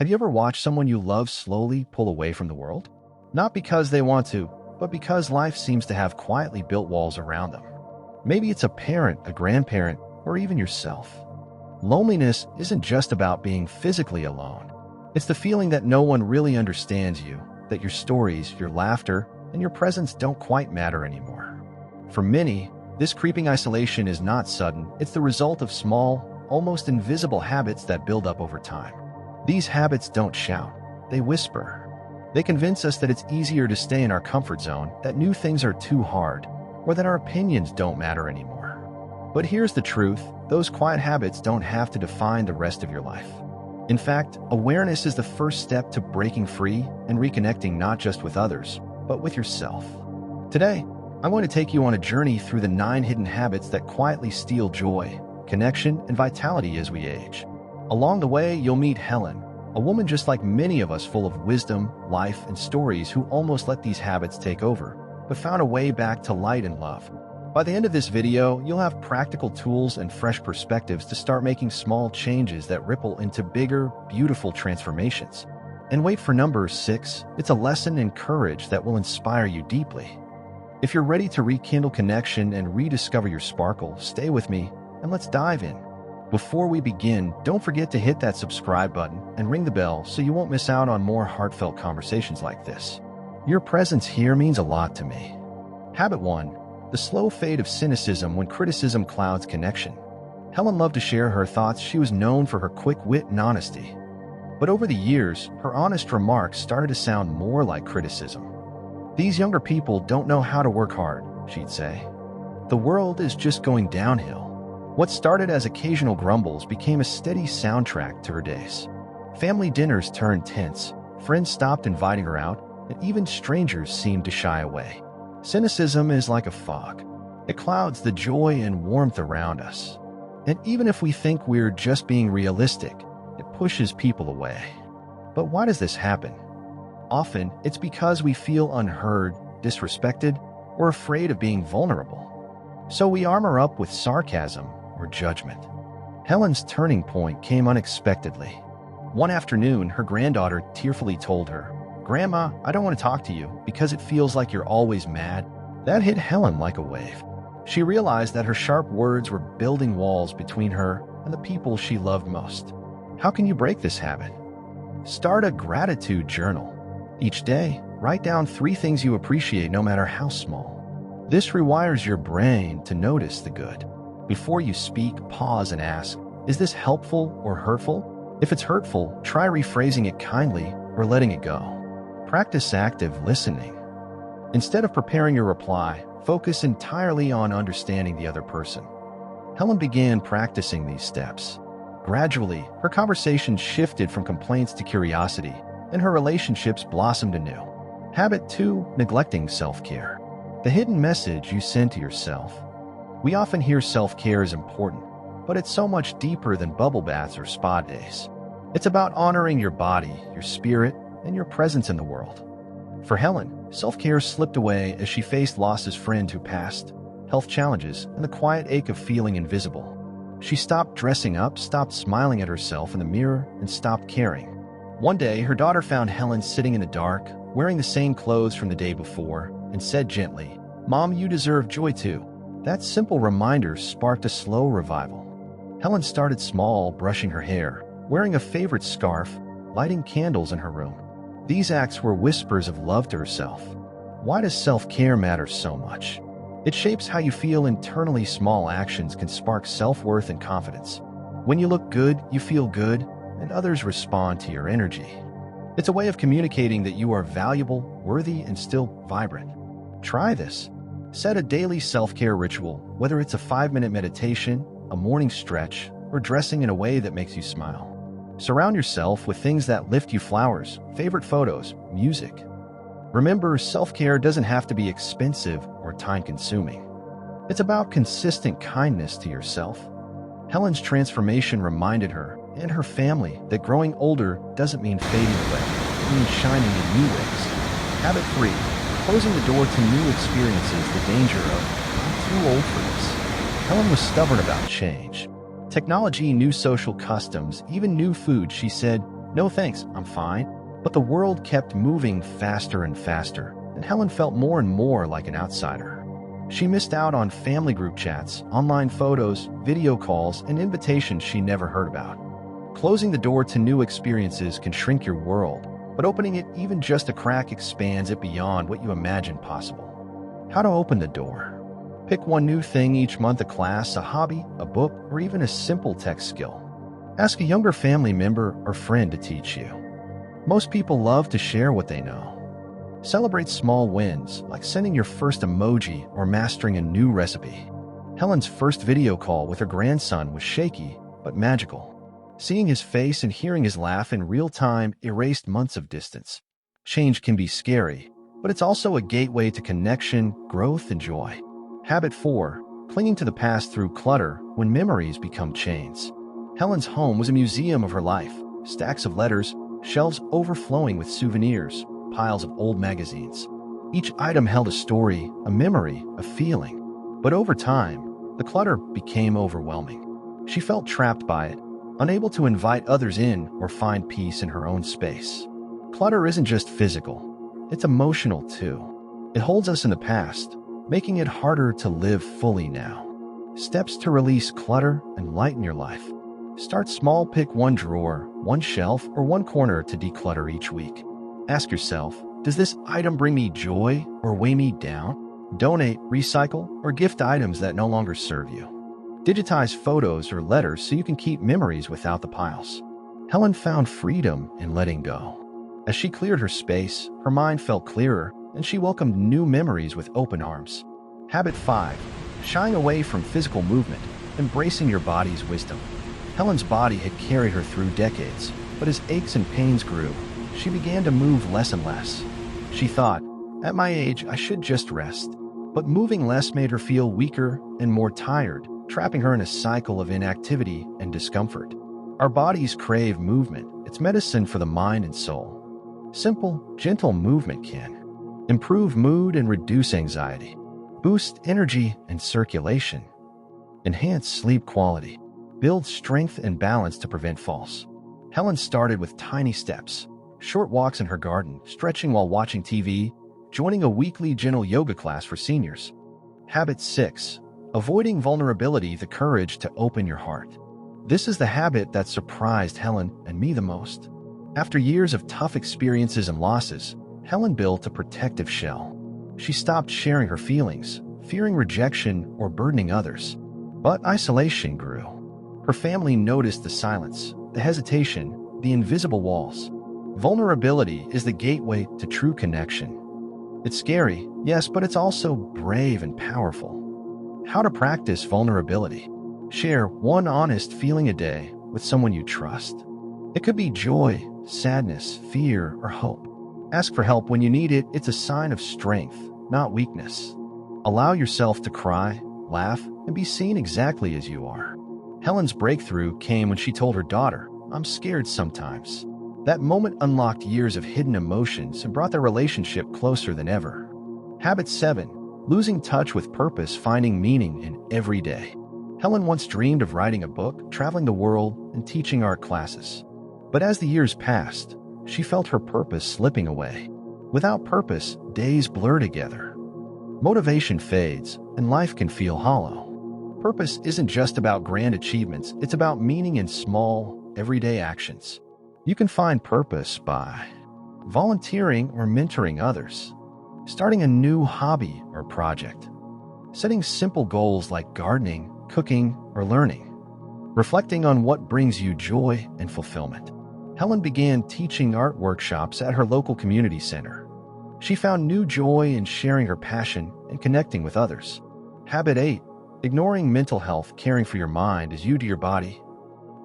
Have you ever watched someone you love slowly pull away from the world? Not because they want to, but because life seems to have quietly built walls around them. Maybe it's a parent, a grandparent, or even yourself. Loneliness isn't just about being physically alone. It's the feeling that no one really understands you, that your stories, your laughter, and your presence don't quite matter anymore. For many, this creeping isolation is not sudden. It's the result of small, almost invisible habits that build up over time. These habits don't shout, they whisper. They convince us that it's easier to stay in our comfort zone, that new things are too hard, or that our opinions don't matter anymore. But here's the truth, those quiet habits don't have to define the rest of your life. In fact, awareness is the first step to breaking free and reconnecting not just with others, but with yourself. Today, I'm going to take you on a journey through the 9 hidden habits that quietly steal joy, connection, and vitality as we age. Along the way, you'll meet Helen, a woman just like many of us full of wisdom, life, and stories who almost let these habits take over, but found a way back to light and love. By the end of this video, you'll have practical tools and fresh perspectives to start making small changes that ripple into bigger, beautiful transformations. And wait for number 6, it's a lesson in courage that will inspire you deeply. If you're ready to rekindle connection and rediscover your sparkle, stay with me and let's dive in. Before we begin, don't forget to hit that subscribe button and ring the bell so you won't miss out on more heartfelt conversations like this. Your presence here means a lot to me. Habit 1. The slow fade of cynicism when criticism clouds connection. Helen loved to share her thoughts. She was known for her quick wit and honesty. But over the years, her honest remarks started to sound more like criticism. "These younger people don't know how to work hard," she'd say. "The world is just going downhill." What started as occasional grumbles became a steady soundtrack to her days. Family dinners turned tense, friends stopped inviting her out, and even strangers seemed to shy away. Cynicism is like a fog. It clouds the joy and warmth around us. And even if we think we're just being realistic, it pushes people away. But why does this happen? Often, it's because we feel unheard, disrespected, or afraid of being vulnerable. So we armor up with sarcasm or judgment. Helen's turning point came unexpectedly. One afternoon, her granddaughter tearfully told her, "Grandma, I don't want to talk to you because it feels like you're always mad." That hit Helen like a wave. She realized that her sharp words were building walls between her and the people she loved most. How can you break this habit? Start a gratitude journal. Each day, write down 3 things you appreciate, no matter how small. This rewires your brain to notice the good. Before you speak, pause and ask, is this helpful or hurtful? If it's hurtful, try rephrasing it kindly or letting it go. Practice active listening. Instead of preparing your reply, focus entirely on understanding the other person. Helen began practicing these steps. Gradually, her conversation shifted from complaints to curiosity, and her relationships blossomed anew. Habit 2. Neglecting self-care. The hidden message you send to yourself. We often hear self-care is important, but it's so much deeper than bubble baths or spa days. It's about honoring your body, your spirit, and your presence in the world. For Helen, self-care slipped away as she faced losses, friend who passed, health challenges, and the quiet ache of feeling invisible. She stopped dressing up, stopped smiling at herself in the mirror, and stopped caring. One day, her daughter found Helen sitting in the dark, wearing the same clothes from the day before, and said gently, "Mom, you deserve joy too." That simple reminder sparked a slow revival. Helen started small, brushing her hair, wearing a favorite scarf, lighting candles in her room. These acts were whispers of love to herself. Why does self-care matter so much? It shapes how you feel internally. Small actions can spark self-worth and confidence. When you look good, you feel good, and others respond to your energy. It's a way of communicating that you are valuable, worthy, and still vibrant. Try this. Set a daily self-care ritual, whether it's a 5-minute meditation, a morning stretch, or dressing in a way that makes you smile. Surround yourself with things that lift you: flowers, favorite photos, music. Remember, self-care doesn't have to be expensive or time-consuming. It's about consistent kindness to yourself. Helen's transformation reminded her and her family that growing older doesn't mean fading away, it means shining in new ways. Habit 3. Closing the door to new experiences. The danger of, "I'm too old for this." Helen was stubborn about change. Technology, new social customs, even new food. She said, "No thanks, I'm fine." But the world kept moving faster and faster, and Helen felt more and more like an outsider. She missed out on family group chats, online photos, video calls, and invitations she never heard about. Closing the door to new experiences can shrink your world, but opening it even just a crack expands it beyond what you imagined possible. How to open the door. Pick one new thing each month: a class, a hobby, a book, or even a simple tech skill. Ask a younger family member or friend to teach you. Most people love to share what they know. Celebrate small wins, like sending your first emoji or mastering a new recipe. Helen's first video call with her grandson was shaky, but magical. Seeing his face and hearing his laugh in real time erased months of distance. Change can be scary, but it's also a gateway to connection, growth, and joy. Habit 4. Clinging to the past through clutter when memories become chains. Helen's home was a museum of her life. Stacks of letters, shelves overflowing with souvenirs, piles of old magazines. Each item held a story, a memory, a feeling. But over time, the clutter became overwhelming. She felt trapped by it, unable to invite others in or find peace in her own space. Clutter isn't just physical, it's emotional too. It holds us in the past, making it harder to live fully now. Steps to release clutter and lighten your life. Start small. Pick one drawer, one shelf, or one corner to declutter each week. Ask yourself, does this item bring me joy or weigh me down? Donate, recycle, or gift items that no longer serve you. Digitize photos or letters so you can keep memories without the piles. Helen found freedom in letting go. As she cleared her space, her mind felt clearer, and she welcomed new memories with open arms. Habit 5. Shying away from physical movement, embracing your body's wisdom. Helen's body had carried her through decades, but as aches and pains grew, she began to move less and less. She thought, at my age, I should just rest. But moving less made her feel weaker and more tired, trapping her in a cycle of inactivity and discomfort. Our bodies crave movement. It's medicine for the mind and soul. Simple, gentle movement can improve mood and reduce anxiety, boost energy and circulation, enhance sleep quality, build strength and balance to prevent falls. Helen started with tiny steps, short walks in her garden, stretching while watching TV, joining a weekly gentle yoga class for seniors. Habit 6. Avoiding vulnerability, the courage to open your heart. This is the habit that surprised Helen and me the most. After years of tough experiences and losses, Helen built a protective shell. She stopped sharing her feelings, fearing rejection or burdening others. But isolation grew. Her family noticed the silence, the hesitation, the invisible walls. Vulnerability is the gateway to true connection. It's scary, yes, but it's also brave and powerful. How to practice vulnerability. Share one honest feeling a day with someone you trust. It could be joy, sadness, fear, or hope. Ask for help when you need it. It's a sign of strength, not weakness. Allow yourself to cry, laugh, and be seen exactly as you are. Helen's breakthrough came when she told her daughter, "I'm scared sometimes." That moment unlocked years of hidden emotions and brought their relationship closer than ever. Habit 7. Losing touch with purpose, finding meaning in every day. Helen once dreamed of writing a book, traveling the world, and teaching art classes. But as the years passed, she felt her purpose slipping away. Without purpose, days blur together. Motivation fades, and life can feel hollow. Purpose isn't just about grand achievements, it's about meaning in small, everyday actions. You can find purpose by volunteering or mentoring others, starting a new hobby or project, setting simple goals like gardening, cooking, or learning, reflecting on what brings you joy and fulfillment. Helen began teaching art workshops at her local community center. She found new joy in sharing her passion and connecting with others. Habit 8. Ignoring mental health, caring for your mind as you do your body.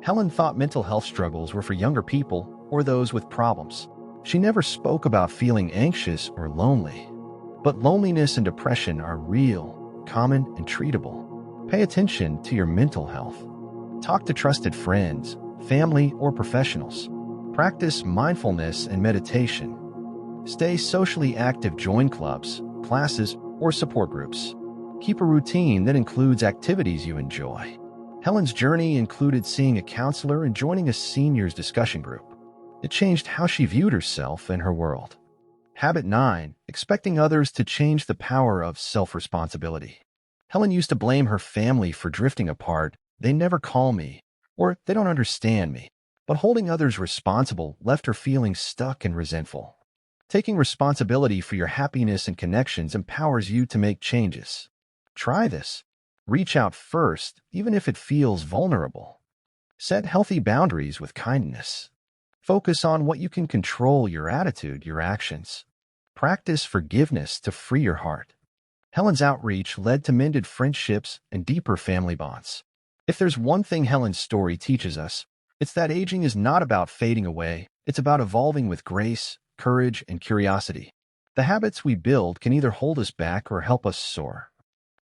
Helen thought mental health struggles were for younger people or those with problems. She never spoke about feeling anxious or lonely. But loneliness and depression are real, common, and treatable. Pay attention to your mental health. Talk to trusted friends, family, or professionals. Practice mindfulness and meditation. Stay socially active. Join clubs, classes, or support groups. Keep a routine that includes activities you enjoy. Helen's journey included seeing a counselor and joining a seniors discussion group. It changed how she viewed herself and her world. Habit 9. Expecting others to change the power of self-responsibility. Helen used to blame her family for drifting apart. They never call me, or they don't understand me. But holding others responsible left her feeling stuck and resentful. Taking responsibility for your happiness and connections empowers you to make changes. Try this. Reach out first, even if it feels vulnerable. Set healthy boundaries with kindness. Focus on what you can control: your attitude, your actions. Practice forgiveness to free your heart. Helen's outreach led to mended friendships and deeper family bonds. If there's one thing Helen's story teaches us, it's that aging is not about fading away. It's about evolving with grace, courage, and curiosity. The habits we build can either hold us back or help us soar.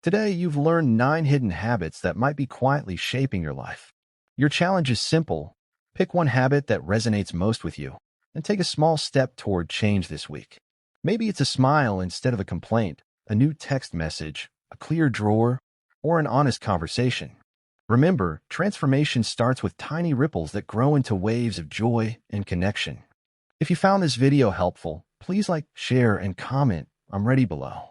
Today, you've learned 9 hidden habits that might be quietly shaping your life. Your challenge is simple. Pick one habit that resonates most with you and take a small step toward change this week. Maybe it's a smile instead of a complaint, a new text message, a clear drawer, or an honest conversation. Remember, transformation starts with tiny ripples that grow into waves of joy and connection. If you found this video helpful, please like, share, and comment. I'm ready below.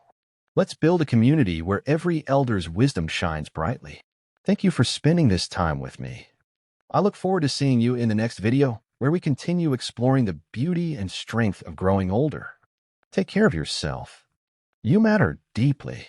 Let's build a community where every elder's wisdom shines brightly. Thank you for spending this time with me. I look forward to seeing you in the next video, where we continue exploring the beauty and strength of growing older. Take care of yourself. You matter deeply.